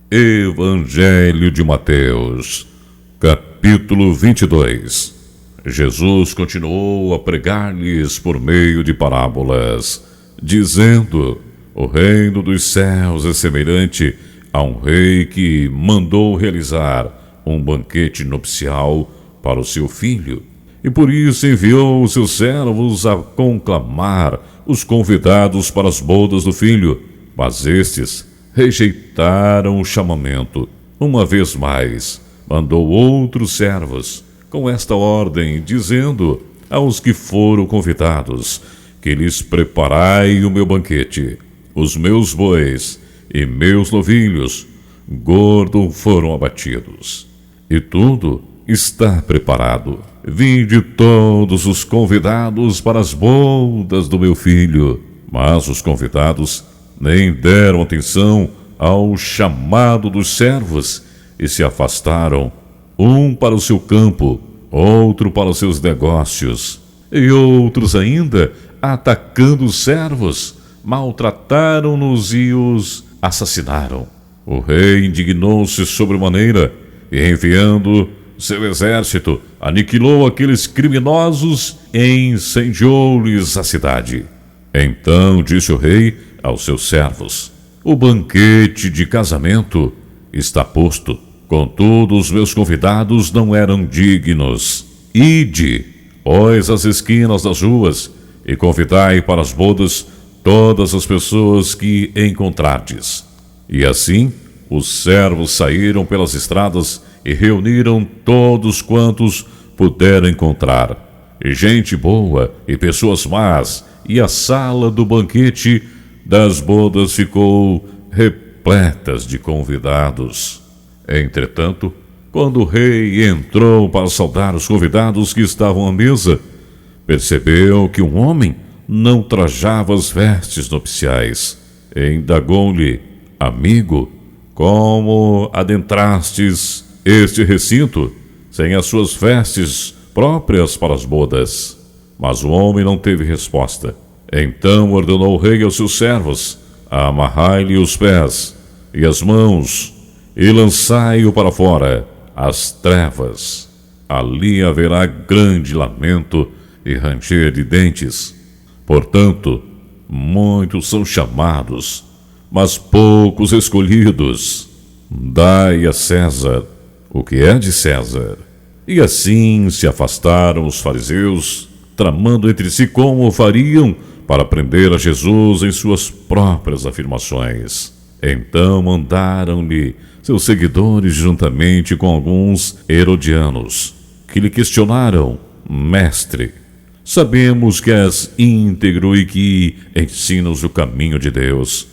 Evangelho de Mateus, capítulo 22. Jesus continuou a pregar-lhes por meio de parábolas, dizendo: o reino dos céus é semelhante a um rei que mandou realizar um banquete nupcial para o seu filho, e por isso enviou os seus servos a conclamar os convidados para as bodas do filho. Mas estes rejeitaram o chamamento. Uma vez mais, mandou outros servos, com esta ordem, dizendo aos que foram convidados: que lhes preparai o meu banquete. Os meus bois e meus novilhos gordos foram abatidos, e tudo está preparado. Vinde todos os convidados para as bodas do meu filho. Mas os convidados nem deram atenção ao chamado dos servos e se afastaram, um para o seu campo, outro para os seus negócios, e outros ainda, atacando os servos, maltrataram-nos e os assassinaram. O rei indignou-se sobremaneira e, enviando seu exército, aniquilou aqueles criminosos e incendiou-lhes a cidade. Então disse o rei aos seus servos: o banquete de casamento está posto, contudo os meus convidados não eram dignos. Ide, pois, às esquinas das ruas, e convidai para as bodas todas as pessoas que encontrardes. E assim os servos saíram pelas estradas e reuniram todos quantos puderam encontrar, e gente boa e pessoas más, e a sala do banquete das bodas ficou repletas de convidados. Entretanto, quando o rei entrou para saudar os convidados que estavam à mesa, percebeu que um homem não trajava as vestes nupciais. E indagou-lhe: amigo, como adentrastes este recinto sem as suas vestes próprias para as bodas? Mas o homem não teve resposta. Então ordenou o rei aos seus servos: amarrai-lhe os pés e as mãos e lançai-o para fora, às trevas. Ali haverá grande lamento e ranger de dentes. Portanto, muitos são chamados, mas poucos escolhidos. Dai a César o que é de César. E assim se afastaram os fariseus, tramando entre si como o fariam para prender a Jesus em suas próprias afirmações. Então mandaram-lhe seus seguidores juntamente com alguns herodianos, que lhe questionaram: mestre, sabemos que és íntegro e que ensinas o caminho de Deus,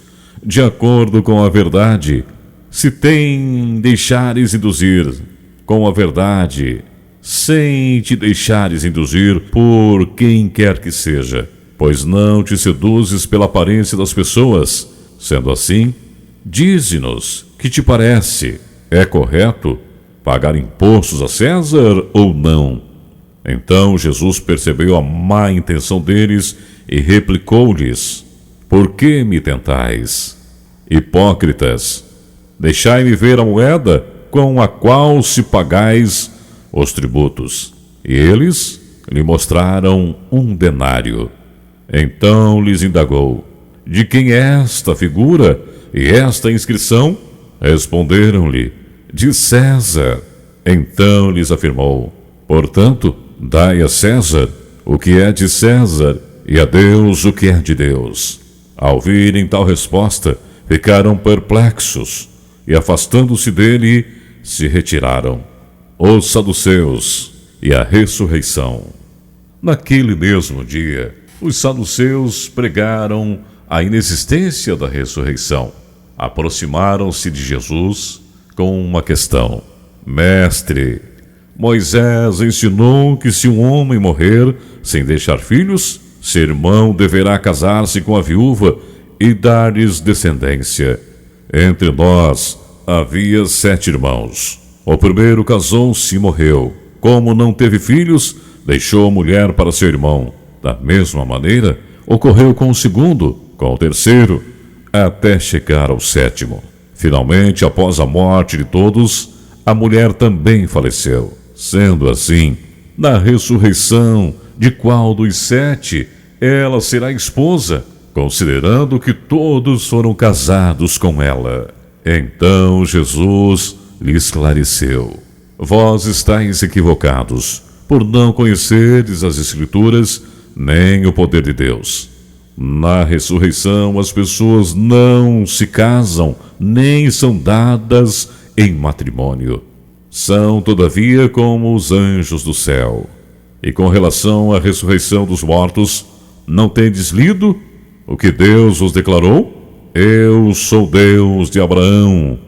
de acordo com a verdade. Se tem deixares induzir com a verdade, sem te deixares induzir por quem quer que seja, pois não te seduzes pela aparência das pessoas. Sendo assim, dize-nos, que te parece? É correto pagar impostos a César ou não? Então Jesus percebeu a má intenção deles e replicou-lhes: por que me tentais? Hipócritas, deixai-me ver a moeda com a qual se pagais os tributos. E eles lhe mostraram um denário. Então lhes indagou: de quem é esta figura e esta inscrição? Responderam-lhe: de César. Então lhes afirmou: portanto, dai a César o que é de César e a Deus o que é de Deus. Ao ouvirem tal resposta, ficaram perplexos e, afastando-se dele, se retiraram. Os saduceus e a ressurreição. Naquele mesmo dia, os saduceus pregaram a inexistência da ressurreição. Aproximaram-se de Jesus com uma questão: mestre, Moisés ensinou que se um homem morrer sem deixar filhos, seu irmão deverá casar-se com a viúva e dar-lhes descendência. Entre nós havia 7 irmãos. O primeiro casou-se e morreu. Como não teve filhos, deixou a mulher para seu irmão. Da mesma maneira, ocorreu com o segundo, com o terceiro, até chegar ao 7º. Finalmente, após a morte de todos, a mulher também faleceu. Sendo assim, na ressurreição, de qual dos 7 ela será esposa, considerando que todos foram casados com ela? Então Jesus lhe esclareceu: vós estáis equivocados, por não conhecerdes as Escrituras, nem o poder de Deus. Na ressurreição, as pessoas não se casam, nem são dadas em matrimônio. São, todavia, como os anjos do céu. E com relação à ressurreição dos mortos, não tendes lido o que Deus vos declarou? Eu sou Deus de Abraão,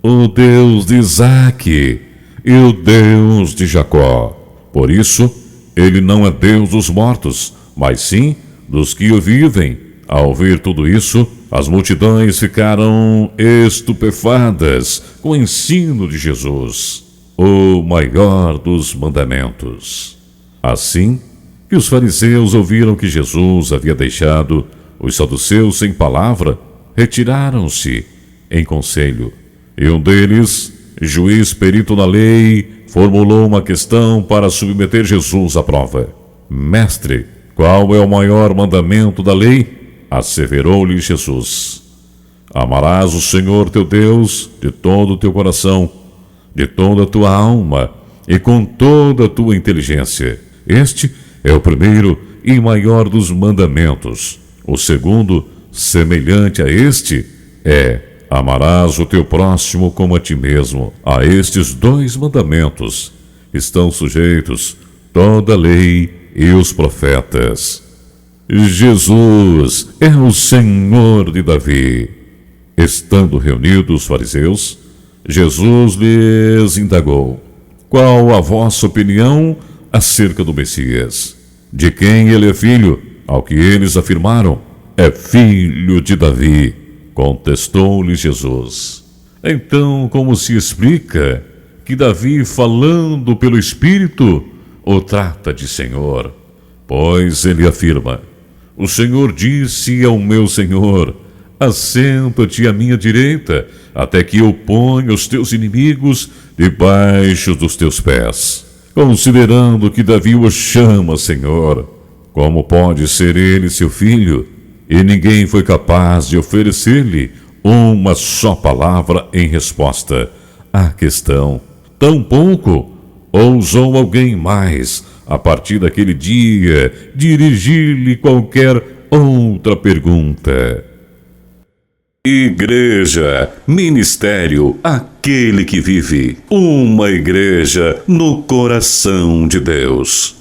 o Deus de Isaque e o Deus de Jacó. Por isso, ele não é Deus dos mortos, mas sim dos que o vivem. Ao ouvir tudo isso, as multidões ficaram estupefadas com o ensino de Jesus, o maior dos mandamentos. Assim que os fariseus ouviram que Jesus havia deixado os saduceus sem palavra, retiraram-se em conselho. E um deles, juiz perito na lei, formulou uma questão para submeter Jesus à prova. Mestre, qual é o maior mandamento da lei? Asseverou-lhe Jesus: amarás o Senhor teu Deus de todo o teu coração, de toda a tua alma e com toda a tua inteligência. Este é o primeiro e maior dos mandamentos. O segundo, semelhante a este, é: amarás o teu próximo como a ti mesmo. A estes 2 mandamentos estão sujeitos toda a lei e os profetas. Jesus é o Senhor de Davi. Estando reunidos os fariseus, Jesus lhes indagou: qual a vossa opinião acerca do Messias? De quem ele é filho? Ao que eles afirmaram: é filho de Davi. Contestou-lhe Jesus: então, como se explica que Davi, falando pelo Espírito, o trata de Senhor? Pois ele afirma: o Senhor disse ao meu Senhor: assenta-te à minha direita, até que eu ponha os teus inimigos debaixo dos teus pés. Considerando que Davi o chama Senhor, como pode ser ele seu filho? E ninguém foi capaz de oferecer-lhe uma só palavra em resposta à questão. Tampouco ousou alguém mais, a partir daquele dia, dirigir-lhe qualquer outra pergunta. Igreja, ministério, aquele que vive. Uma igreja no coração de Deus.